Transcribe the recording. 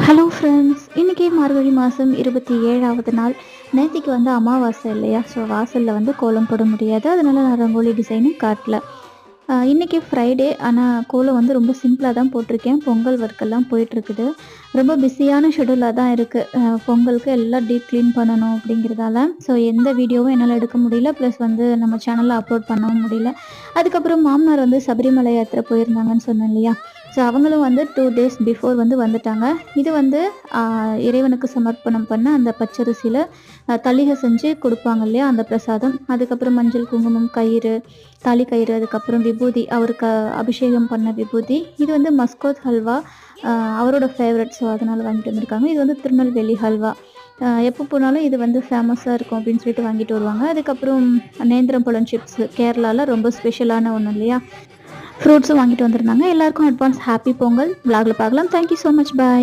Hello friends, இன்றைக்கி மார்கழி மாதம் 27வது நாள். நேத்திக்கு வந்து அமாவாசை இல்லையா? ஸோ வாசலில் வந்து கோலம் போட முடியாது, அதனால நான் ரங்கோலி டிசைனும் காட்டல. இன்றைக்கி ஃப்ரைடே, ஆனால் கோலம் வந்து ரொம்ப சிம்பிளாக தான் போட்டிருக்கேன். பொங்கல் ஒர்க்கெல்லாம் போயிட்டுருக்குது. ரொம்ப பிஸியான ஷெடியூலாக தான் இருக்குது. பொங்கலுக்கு எல்லாம் டீப் க்ளீன் பண்ணணும் அப்படிங்கிறதால ஸோ எந்த வீடியோவும் என்னால் எடுக்க முடியல. ப்ளஸ் வந்து நம்ம சேனலில் அப்லோட் பண்ணவும் முடியல. அதுக்கப்புறம் மாமனார் வந்து சபரிமலை யாத்திரை போயிருந்தாங்கன்னு சொன்னேன் இல்லையா? ஸோ அவங்களும் வந்து 2 டேஸ் பிஃபோர் வந்து வந்துட்டாங்க. இது வந்து இறைவனுக்கு சமர்ப்பணம் பண்ண அந்த பச்சரிசியில் தளிகை செஞ்சு கொடுப்பாங்க இல்லையா? அந்த பிரசாதம். அதுக்கப்புறம் மஞ்சள், குங்குமம், கயிறு, தாலி கயிறு, அதுக்கப்புறம் விபூதி, அவருக்கு அபிஷேகம் பண்ண விபூதி. இது வந்து மஸ்கோத் ஹல்வா, அவரோட ஃபேவரட். ஸோ அதனால் வாங்கிட்டு வந்திருக்காங்க. இது வந்து திருநெல்வேலி ஹல்வா. எப்போ போனாலும் இது வந்து ஃபேமஸாக இருக்கும் அப்படின்னு சொல்லிட்டு வாங்கிட்டு வருவாங்க. அதுக்கப்புறம் நேந்திரம் பழம் சிப்ஸு, கேரளாவில் ரொம்ப ஸ்பெஷலான ஒன்று இல்லையா? ஃப்ரூட்ஸும் வாங்கிட்டு வந்திருந்தாங்க. எல்லாருக்கும் அட்வான்ஸ் ஹாப்பி பொங்கல். விலாகில் பார்க்கலாம். Thank you so much. பாய்.